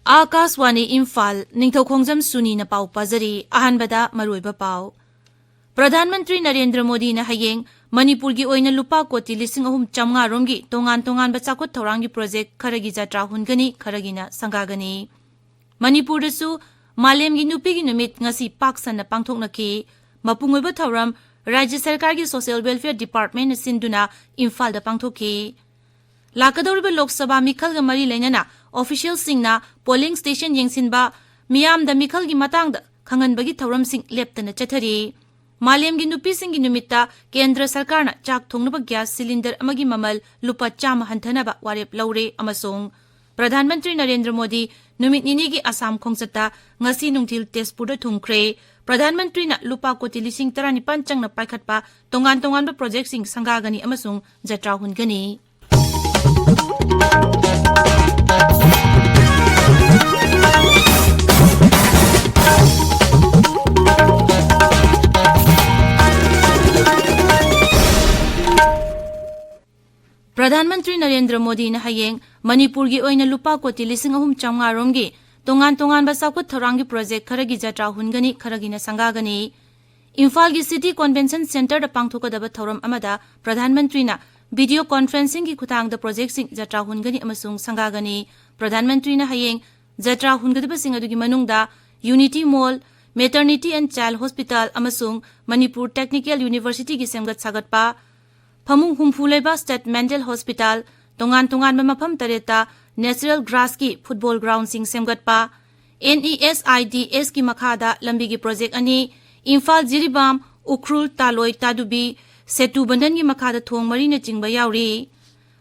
Akaswani Imphal Ningthokongzam Suni na pau pazari ahanbada maruiba pau. Pradhan Mantri Narendra Modi na hayeng Manipur gi oina lupa koti 3,500 romgi tongan bachakot thorangi project kharagi jatra hungani kharagina sangagani. Manipur dasu malem gi nupi gi numit ngasi paksan na pangthoknaki mapungoiba thoram Rajya Sarkar gi Social Welfare Department na sinduna Imphal da pangthoki. Lakadoriba Lok Sabha Mikhal ga mari lainana official singna polling station yengsinba miyam da Mikhal gi matang da khanganbagi thoram sing leptana chathari. Malem gi nupi sing gi numitta Kendra Sarkar na chak thongnaba gas cylinder amagi mamal lupa chama hantanaba warep laure amasong Pradhan Mantri Narendra Modi numit nini gi Assam khongchata ngasi nungthil Tezpur da thumkhre. Pradhan Mantri na lupa koti 19 chang na paikhatpa tongan ba project sing sangagani amasung jatra hungani. Pradhan Mantri Narendra Modi na hayeng Manipur gi oina lupa koti 3,500 romgi tongan ba sakut thorangi project kharagi jatra hungani kharagina sangagani. Imphal gi City Convention Center da pangthokadaba thoram amada Pradhan Mantri na video conferencing gi khutang da project sing jatra hungani amasung sangagani. Pradhan Mantri na hayeng jatra hungadaba sing adugi manungda Unity Mall, Maternity and Child Hospital amasung Manipur Technical University gi semgat sagatpa Phamung Humphuleba State Mental Hospital tongan ba mafam tareta Natural Grass ki football ground sing semgatpa NESIDS ki makhada lambi gi project ani Imphal Jiribam Ukhrul Taloi Tadubi Setu Bandan gi makhada thong mari na chingba yauri.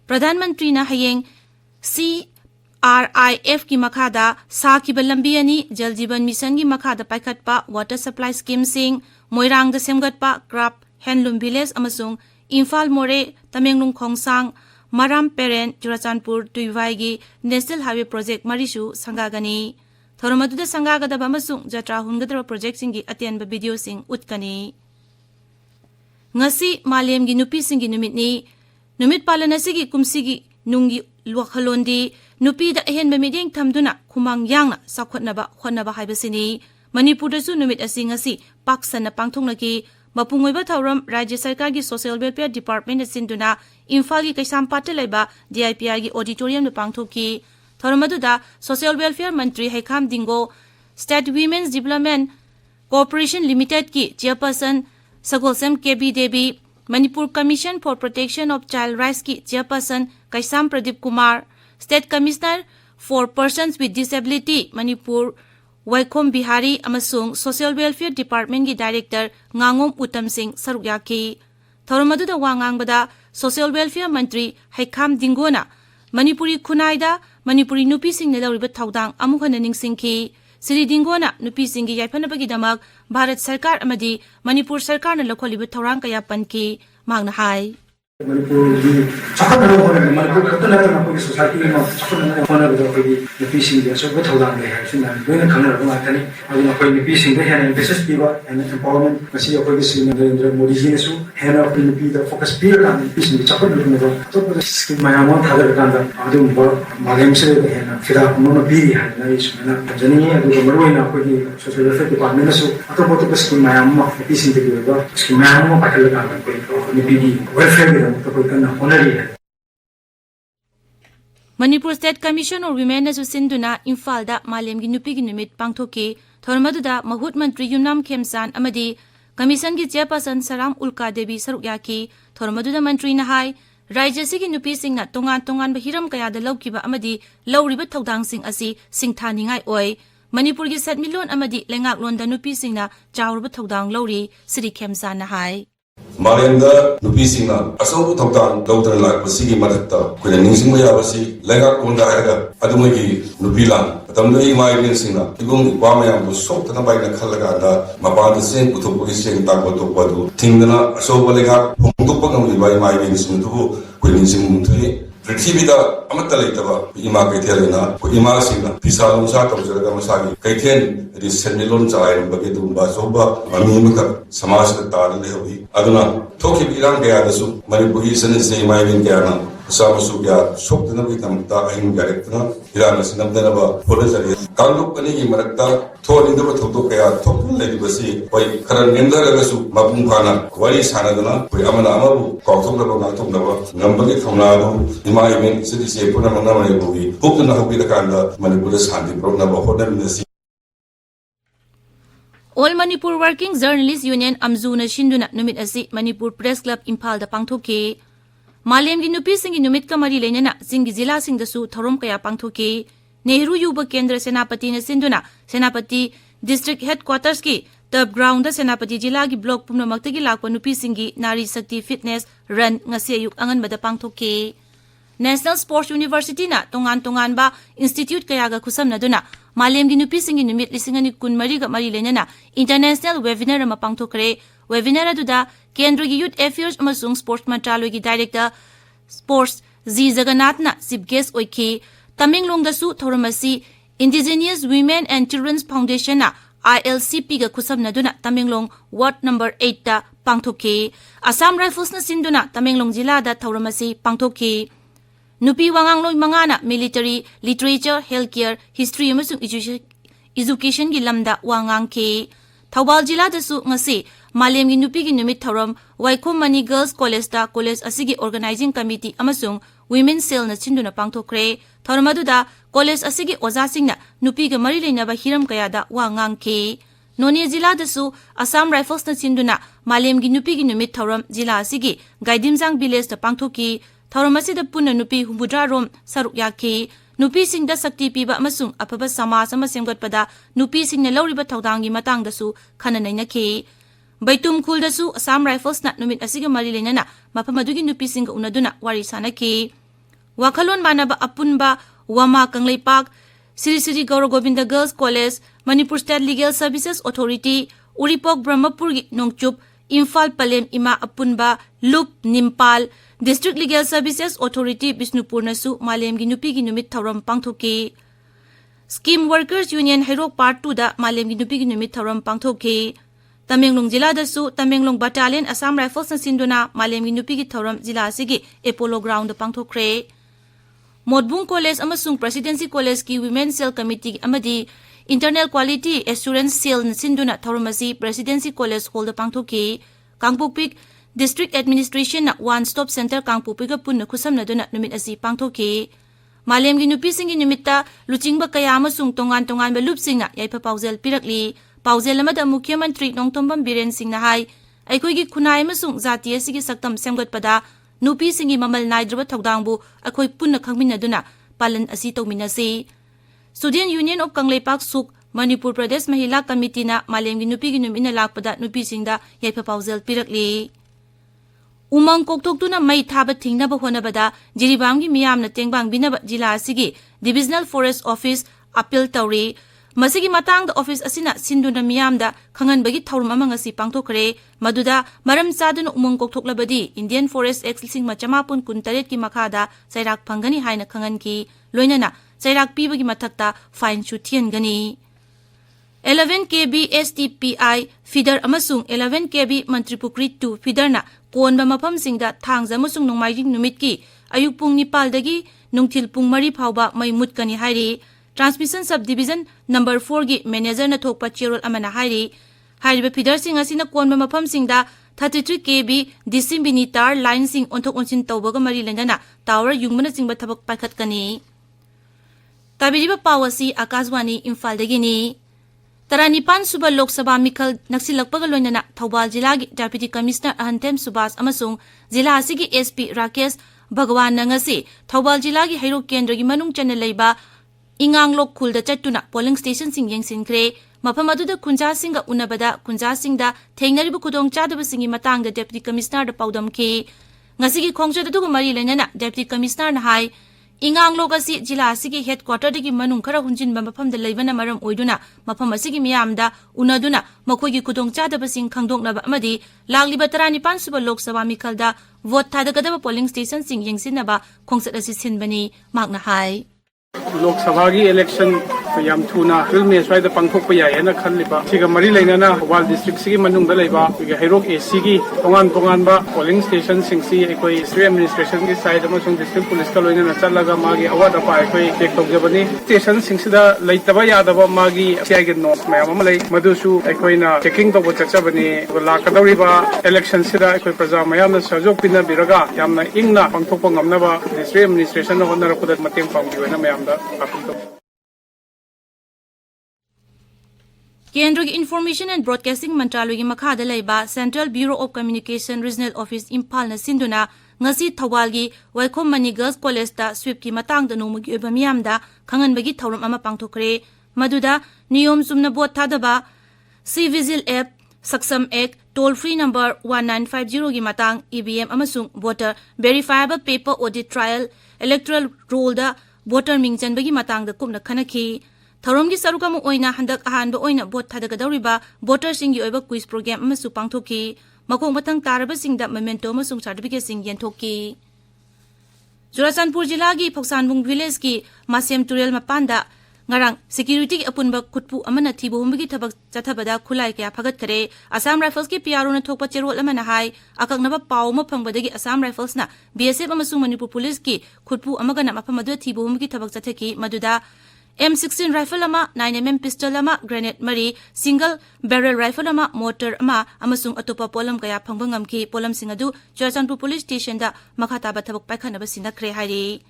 Pradhan Mantri na hayeng CRIF ki makhada sa ki balambi ani Jal Jeevan Mission gi makhada paikhatpa water supply scheme sing Moirang da semgatpa Crop Handloom Village amasung Imphal More Tamenglung Khongsang Maram Peren Churachandpur Tuivai gi National Highway Project Marishu sangagani. Thoramadu da sangagada bamasung jatra hungadra project singi atian ba video sing utkani. Ngasi malem gi nupi singi numit palana sigi kumsigi nungi luakhalondi nupi da ehen ba mideng thamduna khumang yangna sakhotnaba khonnaba haibasini. Manipur da su numit asi ngasi paksan na pangthongnaki mapungoiba thoram Rajya Sarkar gi Social Welfare Department na sinduna Imphal gi kaisam patalaiba DIPR gi auditorium na pangthoki. Thoramadu da Social Welfare Mantri Haikham Dingo State Women's Development Corporation Limited ki Chairperson Sagolsem KB Devi, Manipur Commission for Protection of Child Rights ki Chairperson Kaisam Pradeep Kumar, State Commissioner for Persons with Disability Manipur Waikhom Bihari amasung Social Welfare Department ki Director Ngangom Uttam Singh sarukyaki. Thoramadu da wangang bada Social Welfare Mantri Haikham Dingona Manipuri Khunaida Manipuri nupi sing na lawriba thaudang amukhana ningsingki. Sri Dingona nupi singi yaifanabagi damak Bharat Sarkar amadi Manipur Sarkar na lakholiba thorang kaya panki magna hai. Manipur di chakana ho na Manipur katana na ko society ma chakana na ho na do ko di nupi sing de so thaudang le ha sinna doina khangna ro atani aduna ko nupi sing de hena emphasis piwa and empowerment kasi ko gi sing Narendra Modi ji ne su hena ko nupi da focus piwa kan nupi sing chakana ro na to ko scheme ma ma thadar kan da adu bo magem se de hena fira no bi ha na isu na jani adu marwai na ko gi social welfare department su ato bo to scheme ma ma nupi sing de ba scheme ma ma pakal kan ko nupi di welfare Manipur State Commission or Women na susinduna Imphal da malem gi nupi gi numit pangthoki. Thoramadu da Mahut Mantri Yumnam Khemsan amadi Commission gi Chairperson Saram Ulka Devi sarukyaki. Thoramadu da Mantri na hai Rajya sigi nupi sing na tongan ba hiram kaya da lawkiba amadi lawriba thaudang sing asi singthaningai oi. Manipur gi Setmilon amadi lengak lon da nupi sing na chawruba thaudang lawri Sri Khemsan na hai. Marenda nupi singna asau thoktan dautar lak pasigi mathakta kuina ningsingma yabasi lenga konda haga adumagi nupi lang tamda I mai singna igong ipamaya bu sok tana bai na khalaga da mapanda sen puthopagi sen ta ko to padu thingna asau balega phongtokpa ngam bai mai sing tu kuina ningsing thai Prithivida amata laitaba ima kaithelena ko ima singna pisa lungsa tawjaraga masagi kaithen ri senilon chai bage dumba soba amimaka samaj ta le hobi aduna thoki irang kaya dasu Manipuri sen sei mai bin kaya na Sama Suya, Sok the Navitamta, and Garetna, Iran Sinamdanaba, Polizari, Kaluk Pani Marakta, told in the Totokaya, Tok Lady Basi, by Karanenda Gasu, Mabunkana, Wari Sanadana, by Amanamabu, Kotonaba, Nambaki Tonado, Imai, City Punamana movie, Pukana Hopidakanda, Manipur's Handy program of them in the sea. All Manipur Working Journalists Union Amzuna Shinduna Numit Asi Manipur Press Club Imphal da Pangthoke Malem gi nupi sing gi numit ka mari lenana sing gi zila sing da su thorom kaya pangthoke Nehru Yuba Kendra Senapati na sinduna Senapati District Headquarters ki Tab Ground da Senapati Jila gi block pumna makta gi lakpa nupi sing gi Nari Sakti Fitness Run ngasi ayuk angan bada pangthoke National Sports University na tongan ba institute kaya ga kusam na duna Malem gi nupi sing gi numit lisingani kun mari ga mari lenana international webinar ma pangthokre webinar aduda Kendra gi Youth Affairs amasung Sports Mantraloy gi Director Sports Z Jagannath na sip guest oike Tamenglong da su thoramasi Indigenous Women and Children's Foundation na ILCP ga kusam na duna Tamenglong Ward number 8 da pangthoke Assam Rifles na sinduna Tamenglong jila da thoramasi pangthoke Nupi wangangloi mangana military literature healthcare history amasung education gi lamda wangang ke Thawbal jila da su ngasi Malem gi nupi gi numit thoram Waikhom Mani Girls College da college asigi organizing committee amasung women cell na chinduna pangthokre thoramadu da college asigi oja singna nupi ga mari leina ba hiram kaya da wangang ke Noni jila da su Assam Rifles na chinduna Malem gi nupi gi numit thoram jila asigi Gaidimjang village da pangthoki Thoramasi da punna nupi humbudra rom saruk yake nupi sing da sakti piba amasung apaba samaj ama semgatpada nupi sing na lauriba thawdangi matang da su khananai na ke Baitum khul da su Assam Rifles na numit asiga mari lenana mapamadugi nupi sing unaduna wari sana ke Wakhalon manaba apunba Wama Kanglei Park Siri Gaura Govinda Girls College Manipur State Legal Services Authority Uripok Brahmapur gi Nongchup Imphal Palem Ima apunba Lup Nimpal District Legal Services Authority Bisnupur nasu Malem gi nupi gi numit thoram pangthoke Scheme Workers Union Hairok Part 2 da Malem gi nupi gi numit thoram pangthoke Tamenglong jila da su Tamenglong Battalion Assam Rifles na sinduna Malem gi nupi gi thoram jila sigi Apollo Ground da pangthokre Modbung College amasung Presidency College ki Women Cell Committee amadi Internal Quality Assurance Cell na sinduna thoramasi Presidency College Hall da pangthoke Kangpukpik District Administration na One Stop Center Kangpukpik ga punna khusam na duna numit asi pangthoke Malem gi nupi sing gi numitta luchingba kaya amasung tongan ba lupsing na yaipa paujel pirakli Paujel amada Mukhya Mantri Nongtombam Biren Singh na hai aikoi gi khunai amasung jatiya sigi saktam semgatpada nupi sing gi mamal naidraba thawdangbu akoi punna khangmin duna palan asi tawminase Student Union of Kanglei Park Suk Manipur Pradesh Mahila Committee na Malem gi nupi gi numina lakpada nupi singda yaipa paujel pirakli Umang koktokduna mai thaba thingnaba honabada Jiribam gi miyamna tengbang binaba jila asigi Divisional Forest Office appeal tawri Masigi matang da office asina sinduna miyamda khanganbagi thaurum amang asi pangthokre maduda maram chaduna umang koktoklabadi Indian Forest Act 1968 ki makhada chairak phangani haina khangan ki loinana chairak pibagi mathakta fine chu thian gani 11 kb STPI feeder amasung 11 kb Mantripukri 2 feeder na konba mafam singda thangja amasung nongmaijing numit ki ayuk pung nipal dagi nungthil pung mari phawba mai mutkani hairi Transmission Subdivision number 4 gi manager na thokpa cherol amana hairi hairiba feeder sing asina konba mafam singda 33 kb disimbini tar line sing onthok onsin tawbaga mari lenana tower yungmana singba thabak pakhat kani tabiriba pawasi Akashwani Imphal dagi ni Taranipan Suba Lok Sabha Mikhal Naksilakpaga loinana Thawbal jila gi Deputy Commissioner Ahantem Subas amasung jila asigi SP Rakesh Bhagwan nangasi Thawbal jila gi Hairok Kendra gi manung chana leiba Inganglok khulda chattuna polling station sing yengsinkre maphamadu da kunja singa unabada kunja singda thengnaribu khudong chadaba singi matangda Deputy Commissioner da paudam ke ngasigi khongchada du mari lenana Deputy Commissioner na hai Inganglok asi jila asigi headquarter dagi manung khara hunjin ba mafamda leibana maram oiduna mafam asigi miyamda unaduna makhoigi khudong chadaba sing khangdoknaba amadi lagliba 35 suba Lok Sabha Mikhalda vote thadagadaba polling station sing yengsinaba khongsat asi sinbani magna hai Lok Sabha की election yam thuna filme swai da pangthok pa yai na khanliba siga mari lainana wal district sigi manung da leiba ga hairok AC gi tongan ba polling station singsi ekoi district administration gi side amasung district police ka loina na chalaga magi award apa ekoi check tawjabani station singsida leitaba yadaba magi siai gi notes mayam ama lei madusu ekoi na checking tawbo chachabani la kadawriba election sida ekoi praja mayam na sajok pina biraga yamna ingna pangthokpa ngamnaba district administration na honarakuda mateng pangbiwena mayam da apil केंद्र की information and broadcasting मंत्रालय की मखादा लेबा central bureau of communication regional office Imphal न सिंधुना ngasi thawal gi waikom mani girls college ta sweep ki matang da nomu gi oba miyam da khangan bagi thawram ama pangthokre maduda niyom sumna bot thadaba civil app saksam ek toll free number 1950 gi matang EVM amasung voter verifiable paper audit trial electoral roll da voter mingchan bagi matang da kumna khanaki थौरम की सरुक हंदक अहानब vote थादगदौरिबा भोटरसिंग की ओइबा quiz programme अमसु पांगथोकी मखोंग मथंग तारबसिंग दा memento अमसुंग सर्टिफिकेटसिंग येंथोकी Churachandpur जिला की फोक्सानबुंग village की मासेम तुरेल मपांदा ngarang security apunba khutpu amana thibu humbi thabak chathabada khulai kya phagat khare Assam Rifles ki PRO na thokpa cherol amana hai akaknaba paw ma phangbadagi Assam Rifles na BSF amasung Manipur Police ki khutpu amaga na maphamadu thibu humbi thabak chatheki maduda M16 rifle ama 9mm pistol ama grenade mari single barrel rifle ama mortar ama amasung atopa polam kaya phangbang ngamki polam singadu Churachandpur Police Station da makhata ba thabak paikhanaba sinakre hari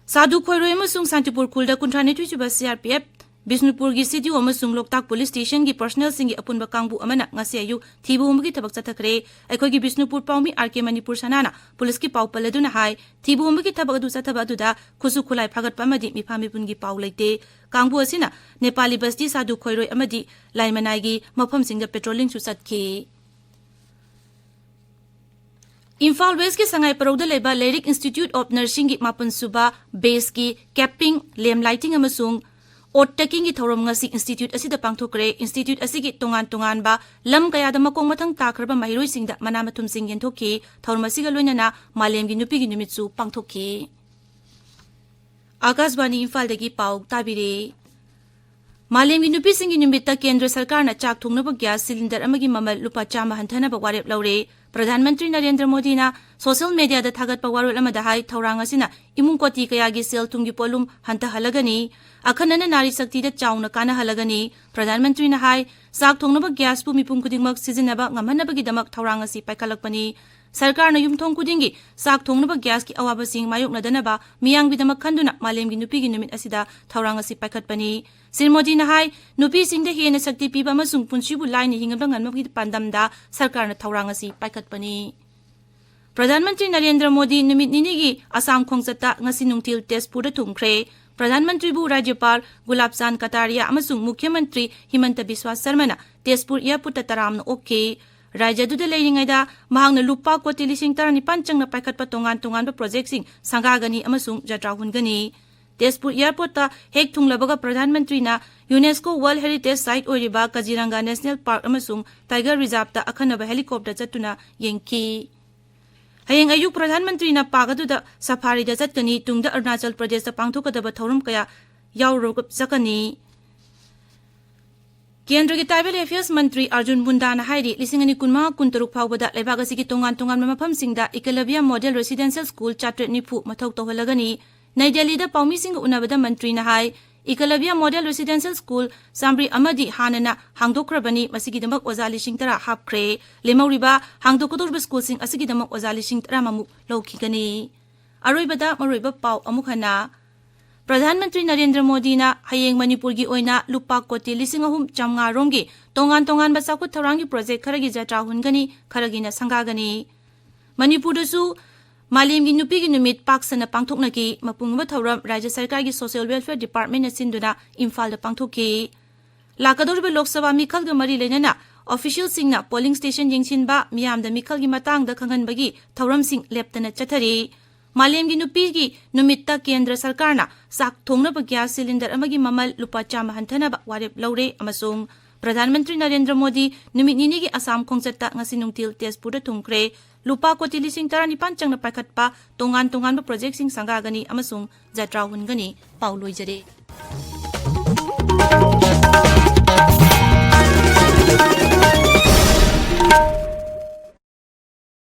Sadhu Khoiroi amasung Santipur Khulda kuntrani tuichuba CRPF Bisnupur gi city amasung Loktak Police Station gi personnel singi apunba kangbu amana ngasi ayu thibu humgi thabak chathakre aikoi gi Bisnupur Paumi RK Manipur sanana police ki pau paladuna hai thibu humgi thabak du chathaba duda khusu khulai phagat pamadi mifami pungi pau leite kangbu asina Nepali basti Sadhu Khoiroi amadi laimanai gi mafam singa patrolling su satki Imphal West ki sangai parauda leba Lyric Institute of Nursing ki mapan suba base ki capping lem lighting amasung Ottaking ki thorom ngasi institute asida pangthokre institute asigi tongan ba lam kaya da makong mathang takraba mahiroi singda manamathum sing yenthokki thorom asiga loinana malem gi nupi gi numitsu pangthokki Akashvani Imphal dagi pau tabire Malem gi nupi sing gi numitta kendra sarkar na chak thungnaba gas cylinder amagi mamal lupa chama hanthana ba warep laure Pradhan Mantri Narendra Modi na social media da thagat pa warol amada hai thaurang asina imung koti kaya gi sel thungi polum hanta halagani akhanana nari sakti da chauna kana halagani Pradhan Mantri na hai sak thongnaba gas pu mipum kudingmak sizinaba ngamhanaba gi damak thaurang asi paikalakpani sarkar na yumthong kudingi sak thongnaba gas ki awaba sing mayuk na danaba miyang bi damak khanduna malem gi nupi gi numit asida thaurang asi paikhatpani Sir Modi na hai nupi sing da hena sakti piba amasung punsibu line ni hingam ngan magi pandam da sarkar na thaurang asi paikhatpani Pradhan Mantri Narendra Modi numit ninigi Assam khongchata ngasi nungthil Tezpur da thumkhre Pradhan Mantri bu Rajyapal Gulab Chand Kataria amasung Mukhya Mantri Himanta Biswa Sarma na Tezpur airport ta taram na okay Rajya du da leiringai da mahang na lupa koti lising tarani panchang na paikhatpa tongan ba project sing sangagani amasung jatra hungani Tezpur airport ta hek thunglabaga Pradhan Mantri na UNESCO World Heritage Site oiriba Kaziranga National Park amasung Tiger Reserve ta akhanaba helicopter chatuna yengki Hayeng ayuk Pradhan Mantri na pagadu da safari da chatkani tungda Arunachal Pradesh da pangthokadaba thorum kaya yaurogap sakani Kendra ki Tribal Affairs Mantri Arjun Bunda na hairi lisingani kunma kuntaruk phawbada lebaga sigi tongan mafam singda Ekalabya Model Residential School chatret nipu mathau tawhalagani Nai Delhi da paumi sing unabada Mantri na hai Ekalabya Model Residential School Sambri Amadi Hanana Hangdokrabani masigi damak ozali sing tara hapkre lemauriba hangdokodorba school sing asigi damak ozali sing tara mamu lawkhigani aroibada maroiba pau amukhana Pradhan Mantri Narendra Modi na hayeng Manipur gi oina lupa koti lising ahum chamnga romgi tongan ba sakut tharangi project kharagi jatra hungani kharagi na sangagani Manipur su Malem gi nupi gi numit paksana pangthokna ki mapungba thauram Rajya Sarkar gi Social Welfare Department na sinduna Imphal da pangthokki Lakadorba Lok Sabha mikhal ga mari lenana official sing na polling station jingchin ba miyam da mikhal gi matang da khangan bagi thauram sing leptana chathari Malem gi nupi gi numitta kendra sarkar na sak thongna ba gas cylinder amagi mamal lupa chama hanthana ba warep laure amasung Pradhan Mantri Narendra Modi numit nini gi Assam khongchatta ngasi nungtil Tezpur da thungkre lupa koti lising tarani panchang na paikhatpa tongan ba project sing sangagani amasung jatra hungani pauloi jare